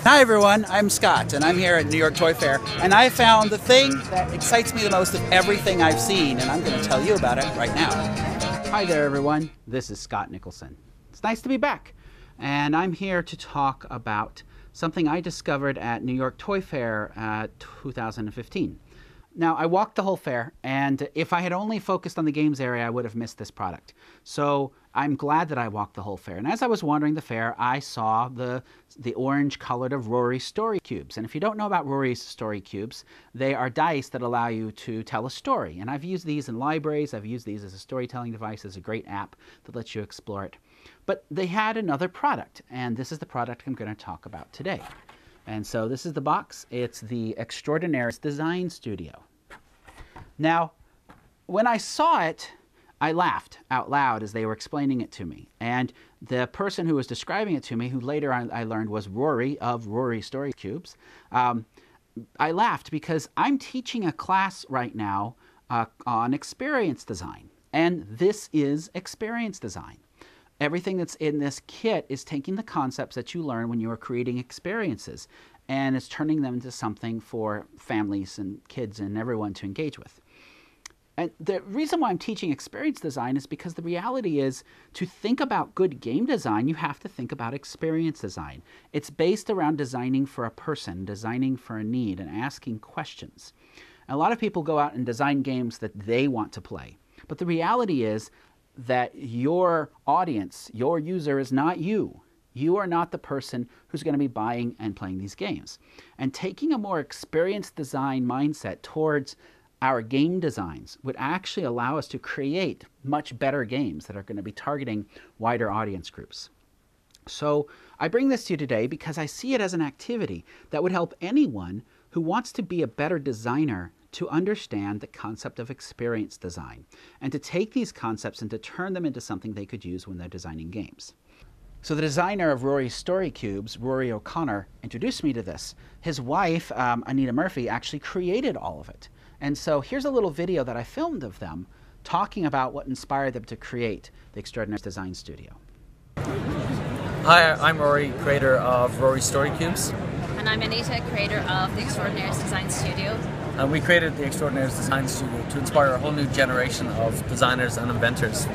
Hi everyone, I'm Scott and I'm here at New York Toy Fair, and I found the thing that excites me the most of everything I've seen, and I'm going to tell you about it right now. Hi there everyone, this is Scott Nicholson. It's nice to be back, and I'm here to talk about something I discovered at New York Toy Fair 2015. Now, I walked the whole fair, and if I had only focused on the games area, I would have missed this product. So I'm glad that I walked the whole fair. And as I was wandering the fair, I saw the orange colored of Rory story cubes. And if you don't know about Rory's story cubes, they are dice that allow you to tell a story. And I've used these in libraries. I've used these as a storytelling device, as a great app that lets you explore it. But they had another product, and this is the product I'm going to talk about today. And so this is the box. It's the Extraordinaires Design Studio. Now, when I saw it, I laughed out loud as they were explaining it to me. And the person who was describing it to me, who later I learned was Rory of Rory Story Cubes, I laughed because I'm teaching a class right now on experience design. And this is experience design. Everything that's in this kit is taking the concepts that you learn when you are creating experiences, and it's turning them into something for families and kids and everyone to engage with. And the reason why I'm teaching experience design is because the reality is, to think about good game design, you have to think about experience design. It's based around designing for a person, designing for a need, and asking questions. And a lot of people go out and design games that they want to play. But the reality is that your audience, your user, is not you. You are not the person who's going to be buying and playing these games. And taking a more experience design mindset towards our game designs would actually allow us to create much better games that are going to be targeting wider audience groups. So I bring this to you today because I see it as an activity that would help anyone who wants to be a better designer to understand the concept of experience design, and to take these concepts and to turn them into something they could use when they're designing games. So the designer of Rory's Story Cubes, Rory O'Connor, introduced me to this. His wife, Anita Murphy, actually created all of it. And so here's a little video that I filmed of them talking about what inspired them to create the Extraordinaires Design Studio. Hi, I'm Rory, creator of Rory Story Cubes. And I'm Anita, creator of the Extraordinaires Design Studio. And we created the Extraordinaires Design Studio to inspire a whole new generation of designers and inventors.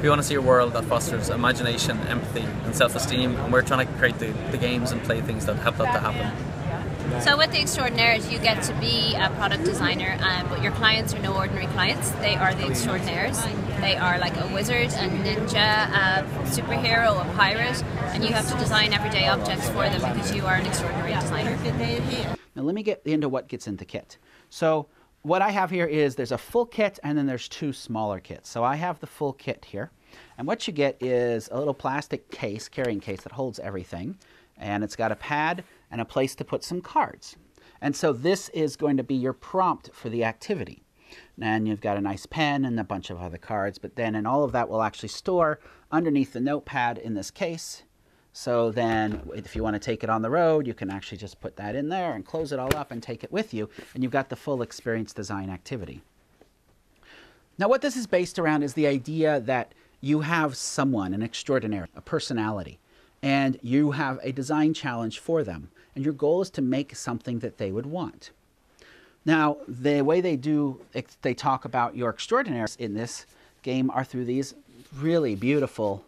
We want to see a world that fosters imagination, empathy and self-esteem, and we're trying to create the games and play things that help that to happen. So with the Extraordinaires, you get to be a product designer, but your clients are no ordinary clients. They are the Extraordinaires. They are like a wizard, a ninja, a superhero, a pirate, and you have to design everyday objects for them because you are an extraordinary designer. Now let me get into what gets in the kit. So what I have here is there's a full kit and then there's two smaller kits. So I have the full kit here. And what you get is a little plastic case, carrying case that holds everything. And it's got a pad and a place to put some cards. And so this is going to be your prompt for the activity. And you've got a nice pen and a bunch of other cards, but then and all of that will actually store underneath the notepad in this case. So then if you want to take it on the road, you can actually just put that in there and close it all up and take it with you, and you've got the full experience design activity. Now what this is based around is the idea that you have someone, an extraordinary, a personality, and you have a design challenge for them, and your goal is to make something that they would want. Now the way they talk about your extraordinaires in this game are through these really beautiful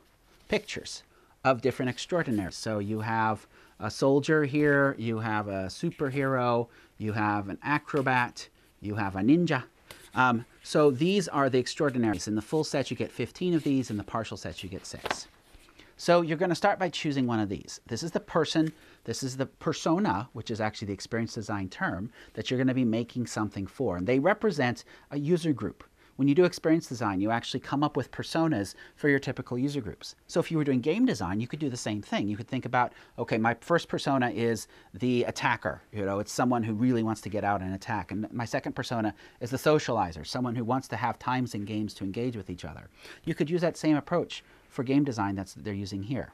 pictures of different extraordinaires. So you have a soldier here, you have a superhero, you have an acrobat, you have a ninja. So these are the extraordinaries. In the full set you get 15 of these, in the partial set you get 6. So you're going to start by choosing one of these. This is the person, this is the persona, which is actually the experience design term, that you're going to be making something for. And they represent a user group. When you do experience design, you actually come up with personas for your typical user groups. So if you were doing game design, you could do the same thing. You could think about, okay, my first persona is the attacker. You know, it's someone who really wants to get out and attack. And my second persona is the socializer, someone who wants to have times in games to engage with each other. You could use that same approach for game design that they're using here.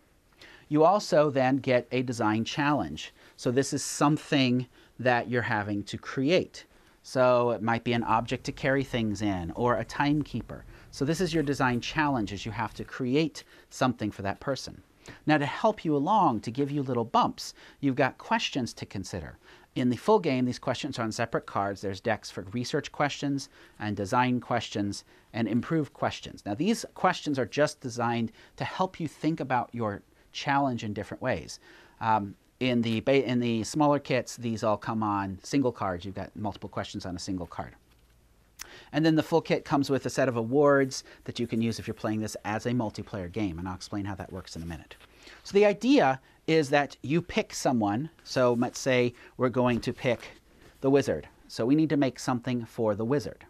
You also then get a design challenge. So this is something that you're having to create. So it might be an object to carry things in, or a timekeeper. So this is your design challenge, is you have to create something for that person. Now, to help you along, to give you little bumps, you've got questions to consider. In the full game, these questions are on separate cards. There's decks for research questions and design questions and improve questions. Now, these questions are just designed to help you think about your challenge in different ways. In the smaller kits, these all come on single cards. You've got multiple questions on a single card. And then the full kit comes with a set of awards that you can use if you're playing this as a multiplayer game, and I'll explain how that works in a minute. So the idea is that you pick someone. So let's say we're going to pick the wizard. So we need to make something for the wizard.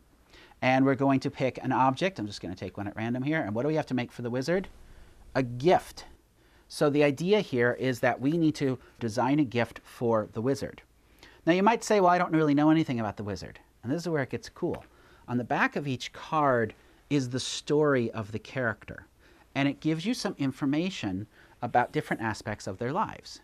And we're going to pick an object. I'm just going to take one at random here. And what do we have to make for the wizard? A gift. So the idea here is that we need to design a gift for the wizard. Now you might say, well, I don't really know anything about the wizard. And this is where it gets cool. On the back of each card is the story of the character. And it gives you some information about different aspects of their lives.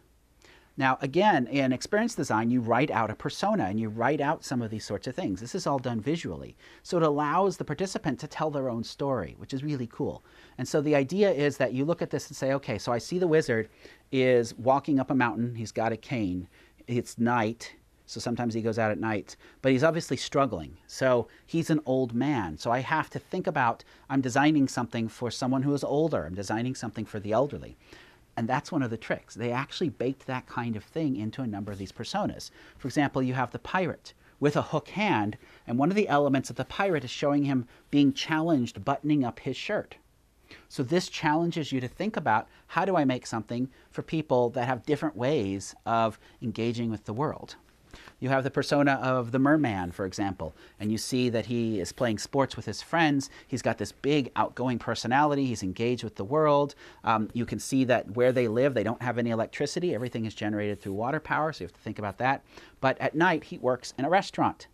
Now, again, in experience design, you write out a persona and you write out some of these sorts of things. This is all done visually. So it allows the participant to tell their own story, which is really cool. And so the idea is that you look at this and say, okay, so I see the wizard is walking up a mountain. He's got a cane. It's night. So sometimes he goes out at night, but he's obviously struggling. So he's an old man. So I have to think about, I'm designing something for someone who is older. I'm designing something for the elderly. And that's one of the tricks. They actually baked that kind of thing into a number of these personas. For example, you have the pirate with a hook hand, and one of the elements of the pirate is showing him being challenged, buttoning up his shirt. So this challenges you to think about, how do I make something for people that have different ways of engaging with the world? You have the persona of the Merman, for example, and you see that he is playing sports with his friends. He's got this big outgoing personality. He's engaged with the world. You can see that where they live, they don't have any electricity. Everything is generated through water power, so you have to think about that. But at night, he works in a restaurant.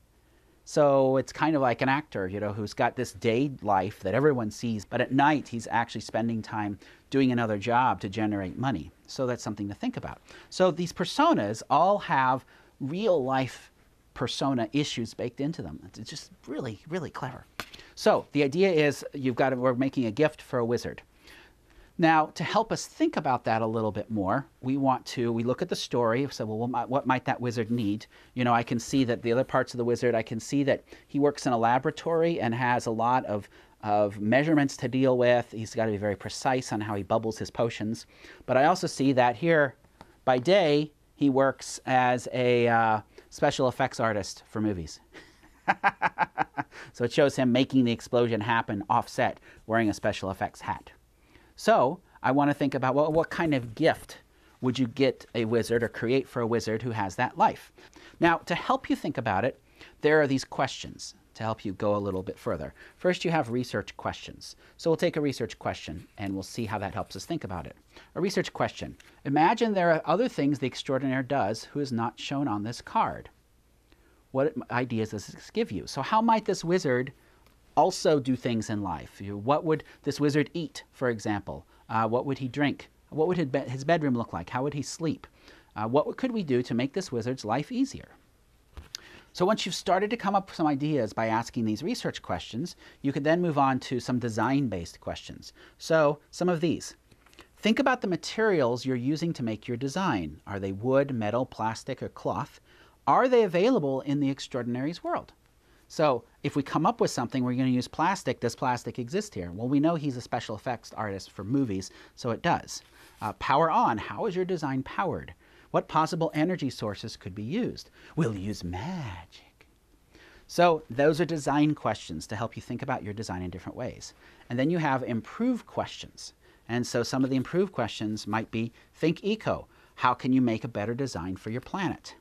So it's kind of like an actor, you know, who's got this day life that everyone sees, but at night he's actually spending time doing another job to generate money. So that's something to think about. So these personas all have real life persona issues baked into them. It's just really, really clever. So the idea is we're making a gift for a wizard. Now, to help us think about that a little bit more, we look at the story. So, well, what might that wizard need? You know, I can see that the other parts of the wizard, I can see that he works in a laboratory and has a lot of measurements to deal with. He's got to be very precise on how he bubbles his potions. But I also see that here, by day, he works as a special effects artist for movies. So it shows him making the explosion happen offset, wearing a special effects hat. So I want to think about, well, what kind of gift would you get a wizard or create for a wizard who has that life? Now, to help you think about it, there are these questions to help you go a little bit further. First, you have research questions. So we'll take a research question and we'll see how that helps us think about it. A research question. Imagine there are other things the Extraordinaire does who is not shown on this card. What ideas does this give you? So how might this wizard also do things in life? What would this wizard eat, for example? What would he drink? What would his bedroom look like? How would he sleep? What could we do to make this wizard's life easier? So once you've started to come up with some ideas by asking these research questions, you could then move on to some design-based questions. So some of these. Think about the materials you're using to make your design. Are they wood, metal, plastic, or cloth? Are they available in the Extraordinaires world? So if we come up with something, we're going to use plastic. Does plastic exist here? Well, we know he's a special effects artist for movies, so it does. Power on. How is your design powered? What possible energy sources could be used? We'll use magic. So those are design questions to help you think about your design in different ways. And then you have improve questions. And so some of the improve questions might be, think eco. How can you make a better design for your planet?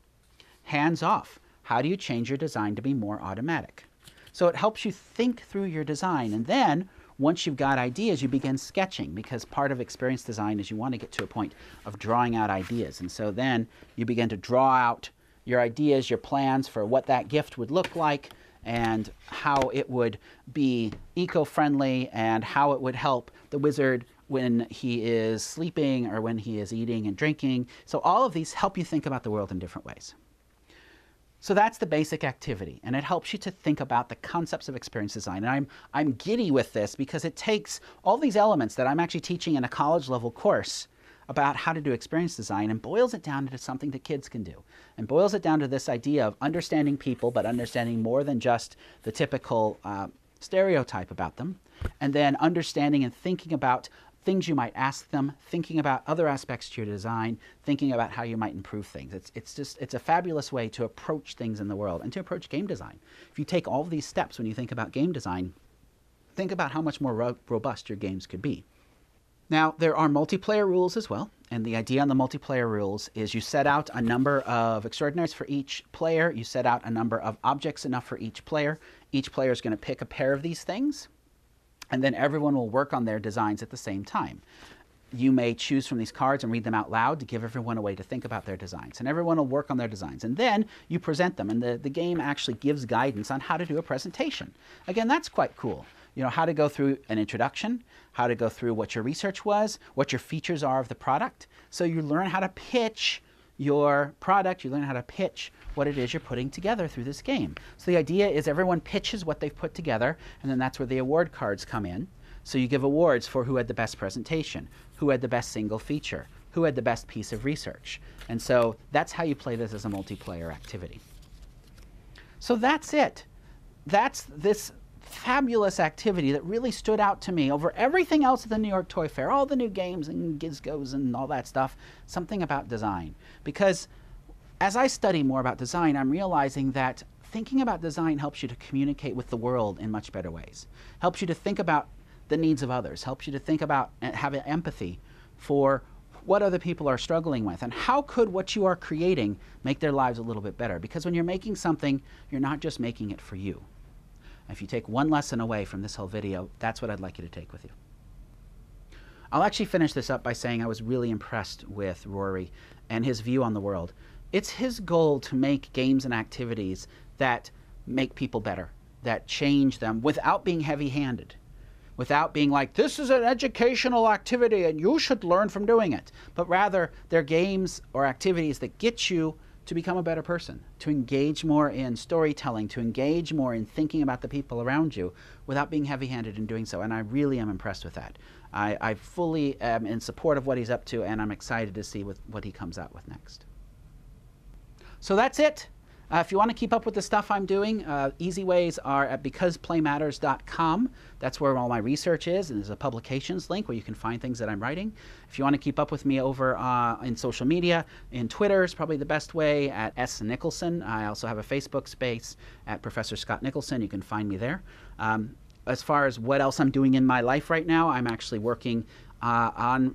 Hands off. How do you change your design to be more automatic? So it helps you think through your design. And then once you've got ideas, you begin sketching, because part of experience design is you want to get to a point of drawing out ideas. And so then you begin to draw out your ideas, your plans for what that gift would look like and how it would be eco-friendly and how it would help the wizard when he is sleeping or when he is eating and drinking. So all of these help you think about the world in different ways. So that's the basic activity, and it helps you to think about the concepts of experience design. And I'm giddy with this because it takes all these elements that I'm actually teaching in a college level course about how to do experience design and boils it down into something that kids can do. And boils it down to this idea of understanding people, but understanding more than just the typical stereotype about them. And then understanding and thinking about things you might ask them, thinking about other aspects to your design, thinking about how you might improve things. It's a fabulous way to approach things in the world and to approach game design. If you take all of these steps when you think about game design, think about how much more robust your games could be. Now, there are multiplayer rules as well, and the idea on the multiplayer rules is you set out a number of extraordinaires for each player, you set out a number of objects enough for each player. Each player is going to pick a pair of these things, and then everyone will work on their designs at the same time. You may choose from these cards and read them out loud to give everyone a way to think about their designs. And everyone will work on their designs. And then you present them, and the game actually gives guidance on how to do a presentation. Again, that's quite cool. You know, how to go through an introduction, how to go through what your research was, what your features are of the product. So you learn how to pitch your product, you learn how to pitch what it is you're putting together through this game. So the idea is everyone pitches what they've put together, and then that's where the award cards come in. So you give awards for who had the best presentation, who had the best single feature, who had the best piece of research. And so that's how you play this as a multiplayer activity. So that's it. That's this fabulous activity that really stood out to me over everything else at the New York Toy Fair, all the new games and gizgos and all that stuff, something about design. Because as I study more about design, I'm realizing that thinking about design helps you to communicate with the world in much better ways. Helps you to think about the needs of others, helps you to think about and have empathy for what other people are struggling with, and how could what you are creating make their lives a little bit better. Because when you're making something, you're not just making it for you. If you take one lesson away from this whole video, that's what I'd like you to take with you. I'll actually finish this up by saying I was really impressed with Rory and his view on the world. It's his goal to make games and activities that make people better, that change them without being heavy-handed, without being like, this is an educational activity and you should learn from doing it. But rather, they're games or activities that get you to become a better person, to engage more in storytelling, to engage more in thinking about the people around you without being heavy-handed in doing so. And I really am impressed with that. I fully am in support of what he's up to, and I'm excited to see what he comes out with next. So that's it. If you want to keep up with the stuff I'm doing, easy ways are at becauseplaymatters.com. That's where all my research is, and there's a publications link where you can find things that I'm writing. If you want to keep up with me over in social media, in Twitter is probably the best way, at S. Nicholson. I also have a Facebook space at Professor Scott Nicholson. You can find me there. As far as what else I'm doing in my life right now, I'm actually working on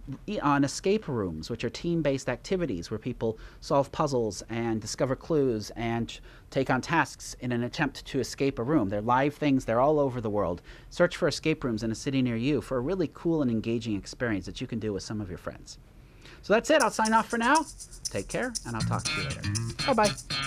escape rooms, which are team-based activities where people solve puzzles and discover clues and take on tasks in an attempt to escape a room. They're live things. They're all over the world. Search for escape rooms in a city near you for a really cool and engaging experience that you can do with some of your friends. So that's it. I'll sign off for now. Take care, and I'll talk to you later. Bye-bye.